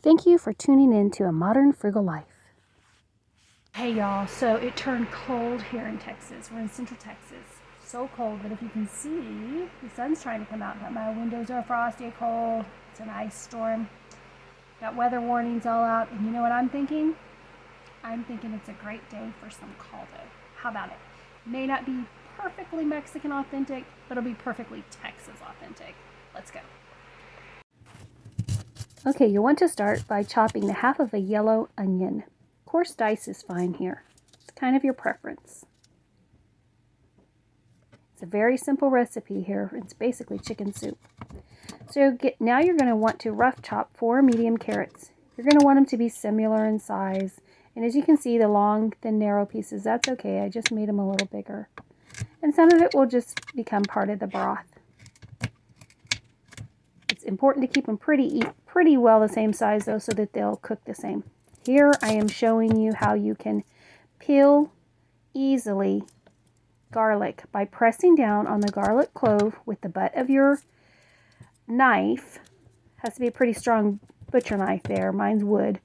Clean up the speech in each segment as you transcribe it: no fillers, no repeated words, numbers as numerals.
Thank you for tuning in to A Modern Frugal Life. Hey y'all, so it turned cold here in Texas. We're in Central Texas. So cold that if you can see, the sun's trying to come out, but my windows are frosty cold. It's an ice storm. Got weather warnings all out, and you know what I'm thinking? I'm thinking it's a great day for some caldo. How about it? May not be perfectly Mexican authentic, but it'll be perfectly Texas authentic. Let's go. Okay, you want to start by chopping the half of a yellow onion. Coarse dice is fine here. It's kind of your preference. It's a very simple recipe here. It's basically chicken soup. So now you're going to want to rough chop 4 medium carrots. You're going to want them to be similar in size. And as you can see, the long, thin, narrow pieces, that's okay. I just made them a little bigger. And some of it will just become part of the broth. It's important to keep them pretty well the same size though, so that they'll cook the same. Here I am showing you how you can peel easily garlic by pressing down on the garlic clove with the butt of your knife. Has to be a pretty strong butcher knife there. Mine's wood.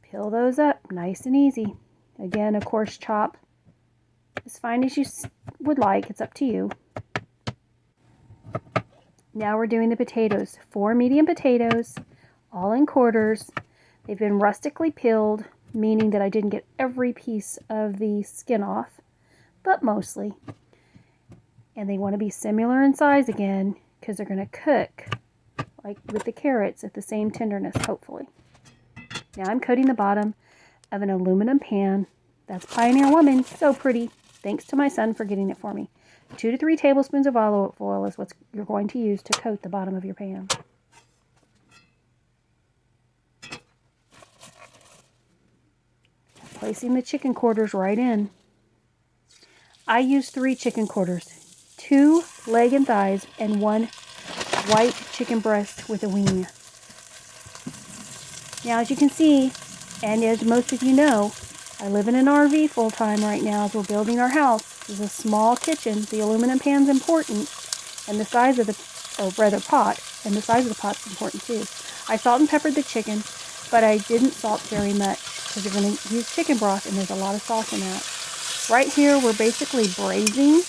Peel those up nice and easy. Again, a coarse chop, as fine as you would like. It's up to you. Now we're doing the potatoes. 4 medium potatoes, all in quarters. They've been rustically peeled, meaning that I didn't get every piece of the skin off, but mostly. And they want to be similar in size again, because they're going to cook, like with the carrots, at the same tenderness, hopefully. Now I'm coating the bottom of an aluminum pan. That's Pioneer Woman. So pretty. Thanks to my son for getting it for me. 2 to 3 tablespoons of olive oil is what you're going to use to coat the bottom of your pan. Placing the chicken quarters right in. I use 3 chicken quarters, 2 leg and thighs, and 1 white chicken breast with a wing. Now, as you can see, and as most of you know, I live in an RV full time right now as we're building our house. This is a small kitchen. The aluminum pan's important, and the size of pot, and the size of the pot's important too. I salt and peppered the chicken, but I didn't salt very much because we're going to use chicken broth, and there's a lot of salt in that. Right here, we're basically braising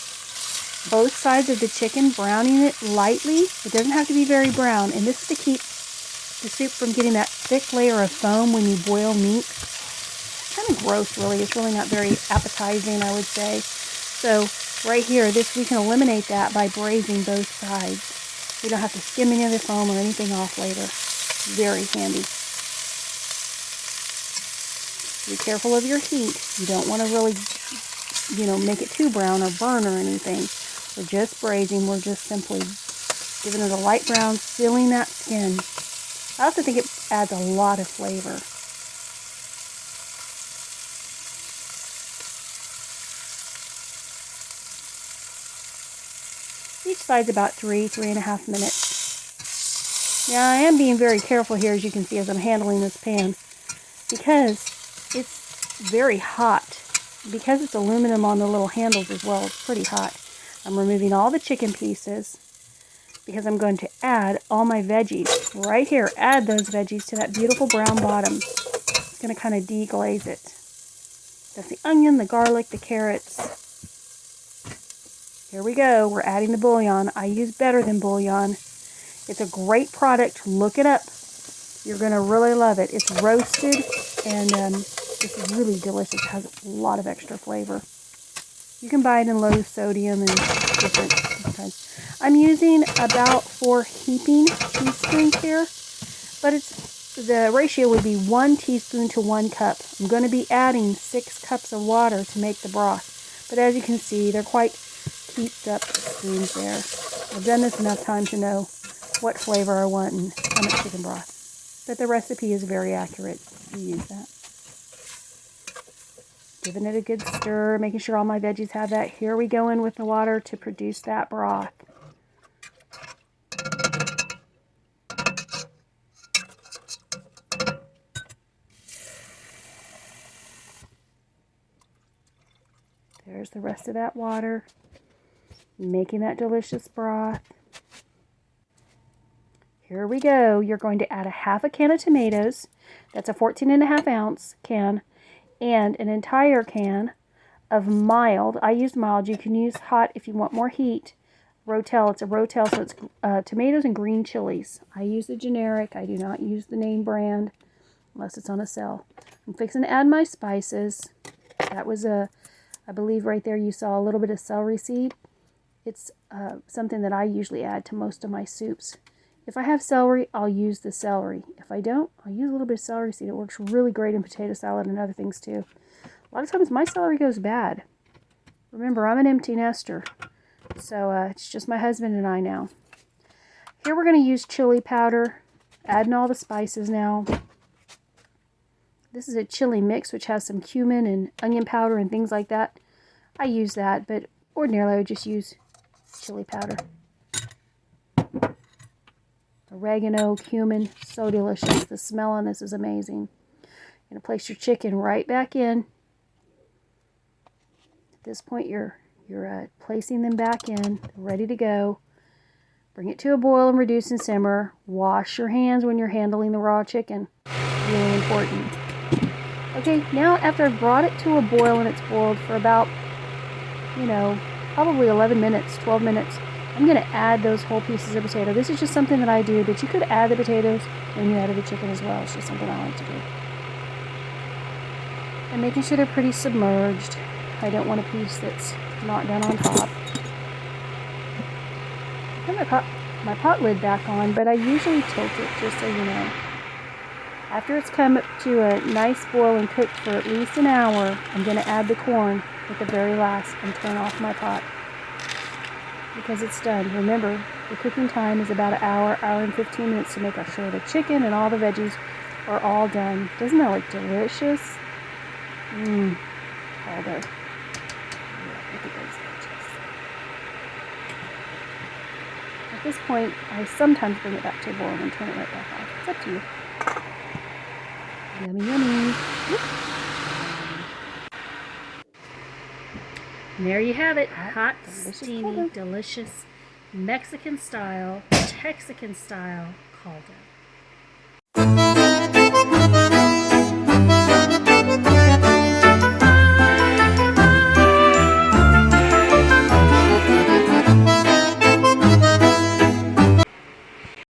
both sides of the chicken, browning it lightly. It doesn't have to be very brown, and this is to keep the soup from getting that thick layer of foam when you boil meat. It's kind of gross, really. It's really not very appetizing, I would say. So right here, we can eliminate that by braising both sides. We don't have to skim any of the foam or anything off later. Very handy. Be careful of your heat. You don't want to really, make it too brown or burn or anything. We're just braising. We're just simply giving it a light brown, sealing that skin. I also think it adds a lot of flavor. Each side's about 3.5 minutes. Now I am being very careful here, as you can see, as I'm handling this pan, because it's very hot. Because it's aluminum on the little handles as well, it's pretty hot. I'm removing all the chicken pieces because I'm going to add all my veggies. Right here, add those veggies to that beautiful brown bottom. It's going to kind of deglaze it. That's the onion, the garlic, the carrots. Here we go. We're adding the bouillon. I use Better Than bouillon. It's a great product. Look it up. You're going to really love it. It's roasted, and this is really delicious. It has a lot of extra flavor. You can buy it in low sodium and different kinds. I'm using about 4 heaping teaspoons here, but the ratio would be 1 teaspoon to 1 cup. I'm going to be adding 6 cups of water to make the broth. But as you can see, they're quite heaped up spoons there. I've done this enough time to know what flavor I want and how much chicken broth. But the recipe is very accurate. You use that. Giving it a good stir, making sure all my veggies have that. Here we go in with the water to produce that broth. There's the rest of that water, making that delicious broth. Here we go. You're going to add a half a can of tomatoes. That's a 14.5 ounce can. And an entire can of mild. I use mild. You can use hot if you want more heat. Rotel. It's a Rotel, so it's tomatoes and green chilies. I use the generic. I do not use the name brand unless it's on a sale. I'm fixing to add my spices. That was I believe right there you saw a little bit of celery seed. It's something that I usually add to most of my soups. If I have celery, I'll use the celery. If I don't, I'll use a little bit of celery seed. It works really great in potato salad and other things too. A lot of times my celery goes bad. Remember, I'm an empty nester. So it's just my husband and I now. Here we're going to use chili powder. Adding all the spices now. This is a chili mix which has some cumin and onion powder and things like that. I use that, but ordinarily I would just use chili powder. Oregano, cumin, so delicious. The smell on this is amazing. You're going to place your chicken right back in. At this point, you're placing them back in, ready to go. Bring it to a boil and reduce and simmer. Wash your hands when you're handling the raw chicken. Really important. Okay, now after I've brought it to a boil and it's boiled for about, probably 11 minutes, 12 minutes, I'm going to add those whole pieces of potato. This is just something that I do, but you could add the potatoes when you add the chicken as well. It's just something I like to do. And making sure they're pretty submerged. I don't want a piece that's not done on top. I put my pot lid back on, but I usually tilt it just so you know. After it's come up to a nice boil and cooked for at least an hour, I'm going to add the corn at the very last and turn off my pot. Because it's done. Remember, the cooking time is about an hour, hour and 15 minutes to make sure the chicken and all the veggies are all done. Doesn't that look delicious? Caldo. Look at those veggies. At this point, I sometimes bring it back to a boil and turn it right back off. It's up to you. Yummy, yummy. Whoop. And there you have it. Hot, steamy, delicious, Mexican style, Texan style caldo.